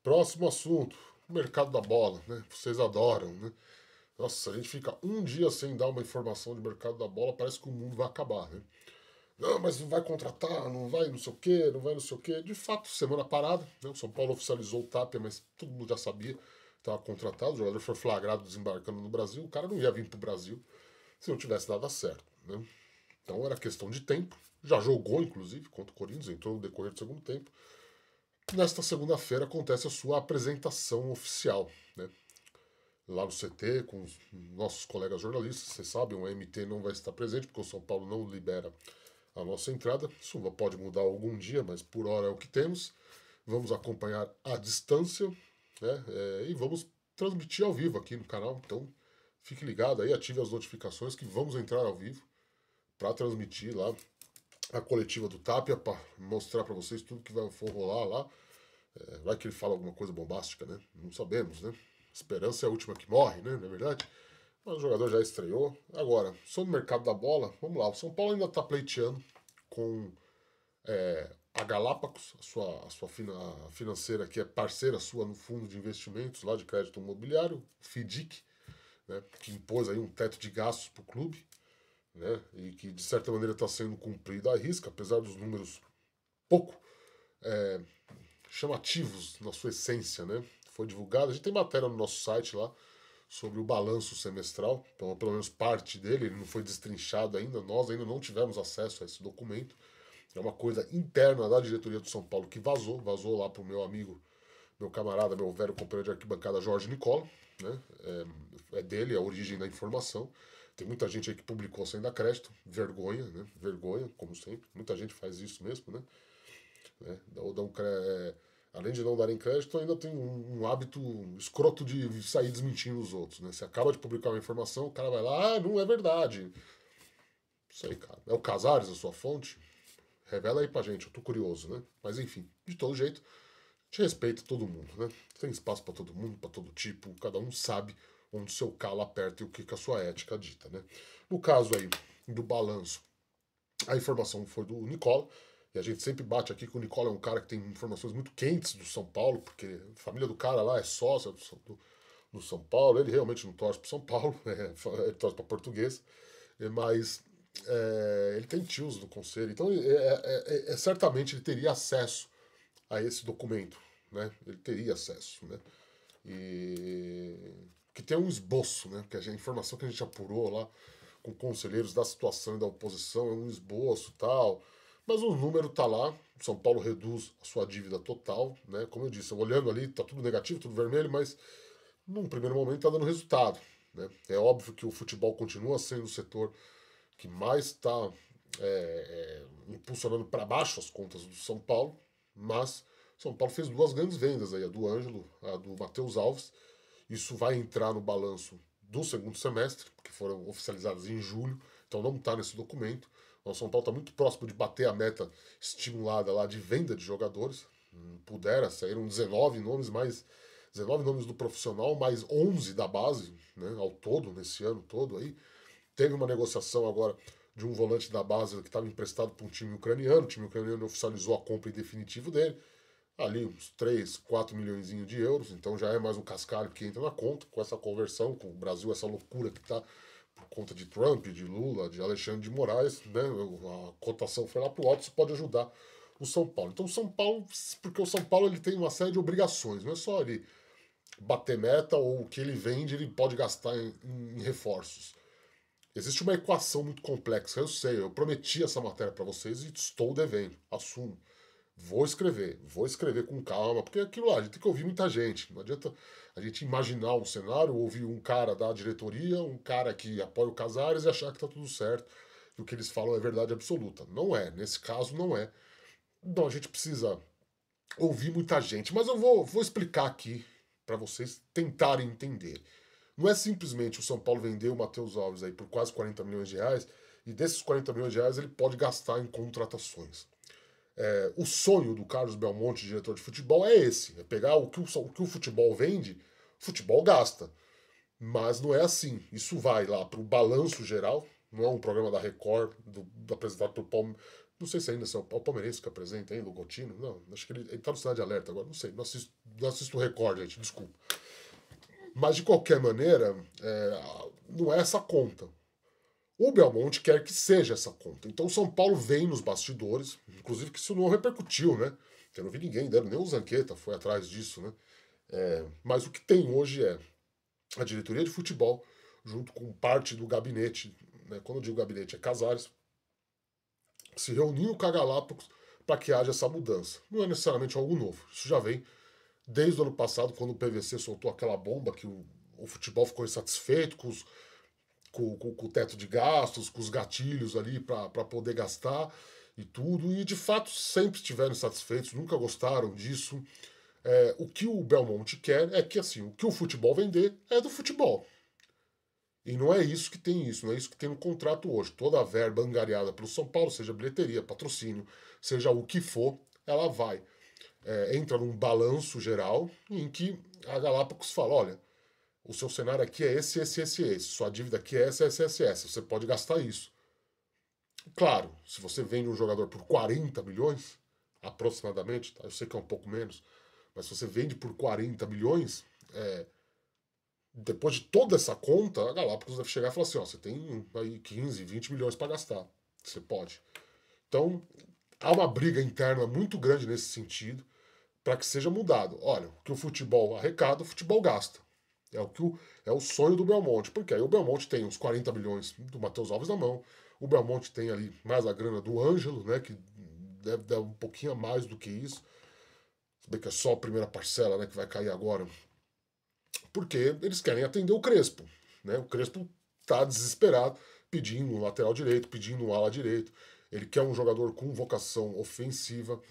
Próximo assunto, o mercado da bola, né? Vocês adoram, né? Nossa, a gente fica um dia sem dar uma informação de mercado da bola, parece que o mundo vai acabar, né? Não, mas não vai contratar, não vai não sei o quê, não vai não sei o quê. De fato, semana parada, né? O São Paulo oficializou o Tapia, mas todo mundo já sabia, estava contratado, o jogador foi flagrado desembarcando no Brasil, o cara não ia vir para o Brasil se não tivesse dado certo, né? Então era questão de tempo, já jogou inclusive contra o Corinthians, entrou no decorrer do segundo tempo. Nesta segunda-feira acontece a sua apresentação oficial, né? Lá no CT, com os nossos colegas jornalistas. Vocês sabem, o MT não vai estar presente, porque o São Paulo não libera a nossa entrada. Isso pode mudar algum dia, mas por hora é o que temos. Vamos acompanhar à distância, né? E vamos transmitir ao vivo aqui no canal. Então fique ligado aí, ative as notificações que vamos entrar ao vivo para transmitir lá a coletiva do Tapia, para mostrar para vocês tudo que for rolar lá. Vai que ele fala alguma coisa bombástica, né? Não sabemos, né? Esperança é a última que morre, né? Não é verdade? Mas o jogador já estreou. Agora, sobre o mercado da bola, vamos lá. O São Paulo ainda está pleiteando com a Galápagos, a financeira que é parceira sua no fundo de investimentos lá de crédito imobiliário, FIDIC, né? Que impôs aí um teto de gastos para o clube, né? E que de certa maneira está sendo cumprido à risca, apesar dos números pouco chamativos na sua essência, né? Foi divulgado. A gente tem matéria no nosso site lá sobre o balanço semestral, então pelo menos parte dele, ele não foi destrinchado ainda, nós ainda não tivemos acesso a esse documento. É uma coisa interna da diretoria do São Paulo que vazou lá para o meu amigo, meu camarada, meu velho companheiro de arquibancada, Jorge Nicola, né? É dele a origem da informação. Tem muita gente aí que publicou sem dar crédito, vergonha, né? Vergonha, como sempre. Muita gente faz isso mesmo, né? Além de não darem crédito, ainda tem um hábito escroto de sair desmentindo os outros. Né? Você acaba de publicar uma informação, o cara vai lá, não é verdade. Isso aí, cara. É o Casares a sua fonte? Revela aí pra gente, eu tô curioso, né? Mas enfim, de todo jeito, a gente respeita todo mundo, né? Tem espaço para todo mundo, para todo tipo, cada um sabe onde o seu calo aperta e o que a sua ética dita, né? No caso aí do balanço, a informação foi do Nicola, e a gente sempre bate aqui que o Nicola é um cara que tem informações muito quentes do São Paulo, porque a família do cara lá é sócia do São Paulo, ele realmente não torce pro São Paulo, ele torce pra Português, mas ele tem tios no conselho, então certamente ele teria acesso a esse documento, né? Ele teria acesso, né? E que tem um esboço, né? Que a informação que a gente apurou lá com conselheiros da situação e da oposição é um esboço tal, mas o número tá lá. O São Paulo reduz a sua dívida total, né? Como eu disse, olhando ali, tá tudo negativo, tudo vermelho, mas num primeiro momento tá dando resultado, né? É óbvio que o futebol continua sendo o setor que mais está impulsionando para baixo as contas do São Paulo, mas São Paulo fez duas grandes vendas aí, a do Ângelo, a do Matheus Alves. Isso vai entrar no balanço do segundo semestre, que foram oficializadas em julho, então não está nesse documento. O São Paulo está muito próximo de bater a meta estimulada lá de venda de jogadores. Pudera, saíram 19 nomes, mais 19 nomes do profissional, mais 11 da base, né, ao todo, nesse ano todo aí. Teve uma negociação agora de um volante da base que estava emprestado para um time ucraniano. O time ucraniano oficializou a compra em definitivo dele. Ali uns 3, 4 milhões de euros. Então já é mais um cascalho que entra na conta. Com essa conversão, com o Brasil, essa loucura que está por conta de Trump, de Lula, de Alexandre de Moraes. Né? A cotação foi lá para o alto. Isso pode ajudar o São Paulo. Então o São Paulo, porque o São Paulo ele tem uma série de obrigações. Não é só ele bater meta ou o que ele vende ele pode gastar em reforços. Existe uma equação muito complexa, eu sei, eu prometi essa matéria para vocês e estou devendo, assumo. Vou escrever com calma, porque aquilo lá, a gente tem que ouvir muita gente. Não adianta a gente imaginar um cenário, ouvir um cara da diretoria, um cara que apoia o Casares e achar que tá tudo certo, e o que eles falam é verdade absoluta. Não é, nesse caso não é. Então a gente precisa ouvir muita gente, mas eu vou explicar aqui para vocês tentarem entender. Não é simplesmente o São Paulo vender o Matheus Alves aí por quase 40 milhões de reais e desses 40 milhões de reais ele pode gastar em contratações. O sonho do Carlos Belmonte, diretor de futebol, é esse: é pegar o que o futebol vende, o futebol gasta. Mas não é assim. Isso vai lá para o balanço geral, não é um programa da Record, apresentado por Não sei se ainda é o palmeirense que apresenta ainda, o Gotino. Não, acho que ele tá no Cidade Alerta agora. Não sei, não assisto o Record, gente, desculpa. Mas, de qualquer maneira, não é essa conta. O Belmonte quer que seja essa conta. Então o São Paulo vem nos bastidores, inclusive que isso não repercutiu, né? Eu não vi ninguém, nem o Zanqueta foi atrás disso, né? Mas o que tem hoje é a diretoria de futebol, junto com parte do gabinete, né? Quando eu digo gabinete, é Casares, se reunindo com a Galápagos para que haja essa mudança. Não é necessariamente algo novo. Isso já vem desde o ano passado, quando o PVC soltou aquela bomba que o futebol ficou insatisfeito com o teto de gastos, com os gatilhos ali para poder gastar e tudo. E de fato sempre estiveram insatisfeitos, nunca gostaram disso. O que o Belmonte quer é que assim, o que o futebol vender é do futebol. E não é isso que tem isso, não é isso que tem no contrato hoje. Toda a verba angariada pelo São Paulo, seja bilheteria, patrocínio, seja o que for, ela vai. Entra num balanço geral em que a Galápagos fala, olha, o seu cenário aqui é esse, esse, esse, esse. Sua dívida aqui é essa, essa, essa, essa. Você pode gastar isso. Claro, se você vende um jogador por 40 milhões, aproximadamente, tá? Eu sei que é um pouco menos, mas se você vende por 40 milhões, depois de toda essa conta, a Galápagos deve chegar e falar assim, ó, você tem aí 15, 20 milhões para gastar. Você pode. Então, há uma briga interna muito grande nesse sentido para que seja mudado. Olha, o que o futebol arrecada, o futebol gasta. É o sonho do Belmonte, porque aí o Belmonte tem uns 40 milhões do Matheus Alves na mão, o Belmonte tem ali mais a grana do Ângelo, né, que deve dar um pouquinho a mais do que isso, se bem que é só a primeira parcela, né, que vai cair agora, porque eles querem atender o Crespo, né, o Crespo tá desesperado, pedindo um lateral direito, pedindo um ala direito, ele quer um jogador com vocação ofensiva,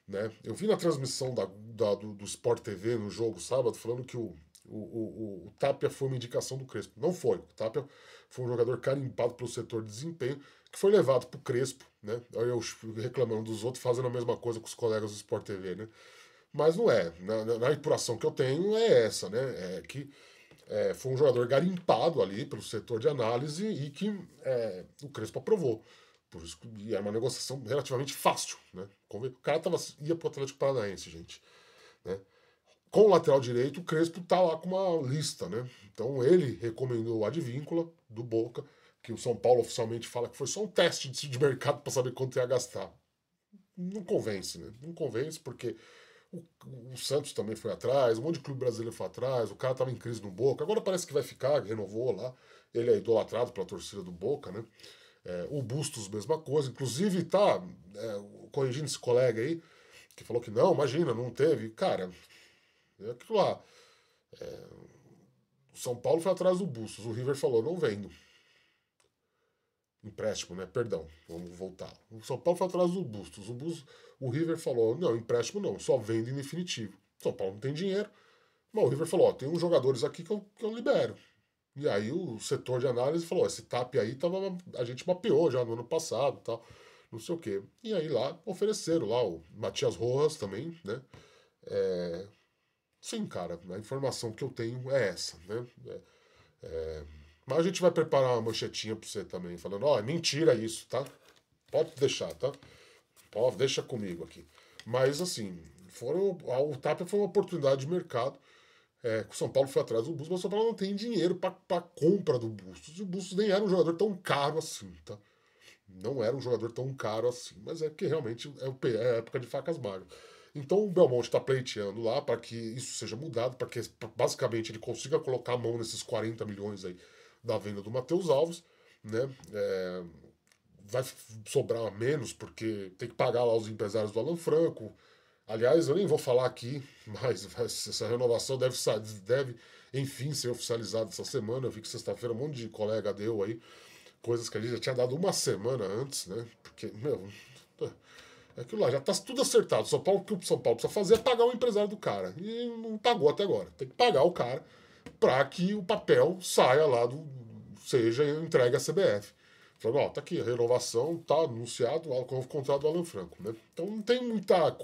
né, eu vi na transmissão do Sport TV no jogo sábado, falando que o Tapia foi uma indicação do Crespo. Não foi. O Tapia foi um jogador carimbado pelo setor de desempenho que foi levado para o Crespo, né? Eu reclamando dos outros, fazendo a mesma coisa com os colegas do Sport TV, né? Mas não é. Na apuração que eu tenho é essa, né? É que foi um jogador garimpado ali pelo setor de análise e que o Crespo aprovou. Por isso que é uma negociação relativamente fácil, né? O cara ia para o Atlético Paranaense, gente, né? Com o lateral direito, o Crespo tá lá com uma lista, né? Então ele recomendou o Advíncula, do Boca, que o São Paulo oficialmente fala que foi só um teste de mercado para saber quanto ia gastar. Não convence, né? Não convence porque o Santos também foi atrás, um monte de clube brasileiro foi atrás, o cara tava em crise no Boca, agora parece que vai ficar, renovou lá. Ele é idolatrado pela torcida do Boca, né? O Bustos, mesma coisa. Inclusive, tá corrigindo esse colega aí, que falou que não, imagina, não teve. Cara, é aquilo lá. O São Paulo foi atrás do Bustos. O River falou, não vendo. Empréstimo, né? Perdão, vamos voltar. O São Paulo foi atrás do Bustos. O River falou, não, empréstimo não, só vendo em definitivo. O São Paulo não tem dinheiro. Mas o River falou, ó, tem uns jogadores aqui que eu libero. E aí o setor de análise falou, esse TAP aí a gente mapeou já no ano passado e tal, não sei o quê. E aí lá ofereceram lá o Matias Rojas também, né? Sim, cara, a informação que eu tenho é essa, né? Mas a gente vai preparar uma manchetinha pra você também, falando, ó, é mentira isso, tá? Pode deixar, tá? Pode, deixa comigo aqui. Mas assim, o TAP foi uma oportunidade de mercado. O São Paulo foi atrás do Bustos, mas o São Paulo não tem dinheiro para compra do Bustos. E o Bustos nem era um jogador tão caro assim, tá? Não era um jogador tão caro assim, mas é porque realmente é a época de facas magras. Então o Belmonte está pleiteando lá para que isso seja mudado, para que basicamente ele consiga colocar a mão nesses 40 milhões aí da venda do Matheus Alves, né? Vai sobrar menos porque tem que pagar lá os empresários do Alan Franco. Aliás, eu nem vou falar aqui, mas essa renovação deve enfim ser oficializada essa semana. Eu vi que sexta-feira um monte de colega deu aí coisas que a gente já tinha dado uma semana antes, né? Porque, meu, é aquilo lá, já tá tudo acertado. O que o São Paulo precisa fazer é pagar o empresário do cara. E não pagou até agora. Tem que pagar o cara para que o papel saia lá seja entregue à CBF. Falando, ó, tá aqui, a renovação, tá anunciado o novo contrato do Alan Franco, né? Então não tem muita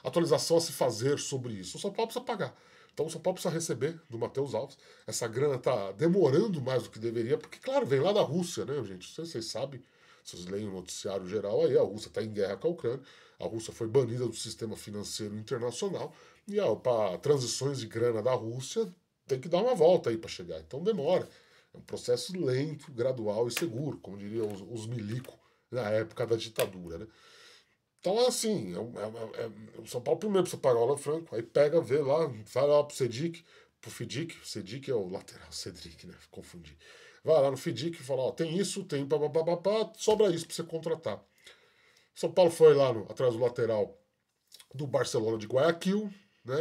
atualização a se fazer sobre isso. O São Paulo precisa pagar. Então o São Paulo precisa receber do Matheus Alves. Essa grana tá demorando mais do que deveria, porque, claro, vem lá da Rússia, né, gente? Vocês sabem. Vocês leem o noticiário geral aí, a Rússia está em guerra com a Ucrânia, a Rússia foi banida do sistema financeiro internacional, e para transições de grana da Rússia tem que dar uma volta aí para chegar. Então demora. É um processo lento, gradual e seguro, como diriam os milico na época da ditadura, né? Então é assim, o São Paulo primeiro precisa pagar o Alan Franco, aí pega, vê lá, vai lá pro Cedic, pro Fidic, Cedic é o lateral, Cedric, né? Confundi. Vai lá no Fidic e fala, ó, tem isso, tem papapá, sobra isso pra você contratar. São Paulo foi lá atrás do lateral do Barcelona de Guayaquil, né?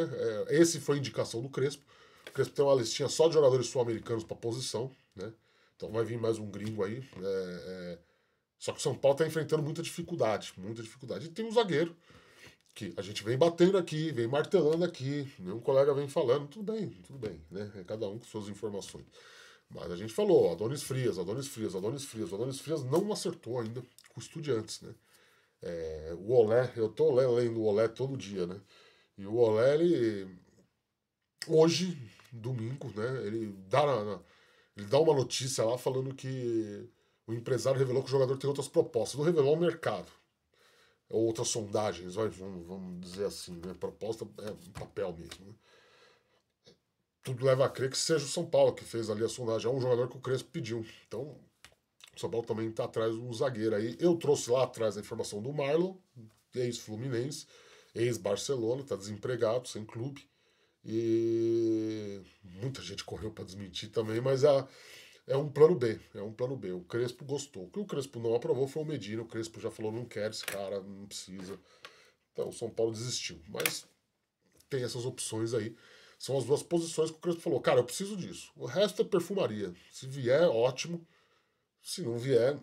Esse foi a indicação do Crespo. O Crespo tem uma listinha só de jogadores sul-americanos pra posição, né? Então vai vir mais um gringo aí, só que o São Paulo está enfrentando muita dificuldade, muita dificuldade. E tem um zagueiro que a gente vem batendo aqui, vem martelando aqui, nenhum colega vem falando, tudo bem, né? Cada um com suas informações. Mas a gente falou, Adonis Frias não acertou ainda com o Estudiantes, né? O Olé, eu tô lendo o Olé todo dia, né? E o Olé, ele hoje, domingo, né? Ele dá uma notícia lá falando que o empresário revelou que o jogador tem outras propostas. Não revelou o mercado. Ou outras sondagens, vamos dizer assim, né? Proposta é um papel mesmo. Né? Tudo leva a crer que seja o São Paulo que fez ali a sondagem. É um jogador que o Crespo pediu. Então, o São Paulo também está atrás do zagueiro aí. Eu trouxe lá atrás a informação do Marlon, ex-Fluminense, ex-Barcelona, está desempregado, sem clube. E muita gente correu para desmentir também, mas é um plano B, O Crespo gostou. O que o Crespo não aprovou foi o Medina. O Crespo já falou, não quer esse cara, não precisa. Então o São Paulo desistiu. Mas tem essas opções aí. São as duas posições que o Crespo falou, cara, eu preciso disso. O resto é perfumaria. Se vier, ótimo. Se não vier,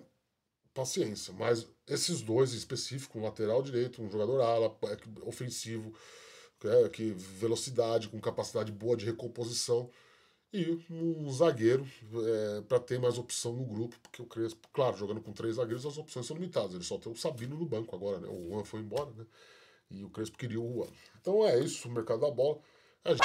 paciência. Mas esses dois em específico, um lateral direito, um jogador ala, ofensivo, que velocidade, com capacidade boa de recomposição, e um zagueiro para ter mais opção no grupo, porque o Crespo, claro, jogando com 3 zagueiros as opções são limitadas, ele só tem o Sabino no banco agora, né? O Juan foi embora, né? E o Crespo queria o Juan. Então é isso, o mercado da bola. A gente...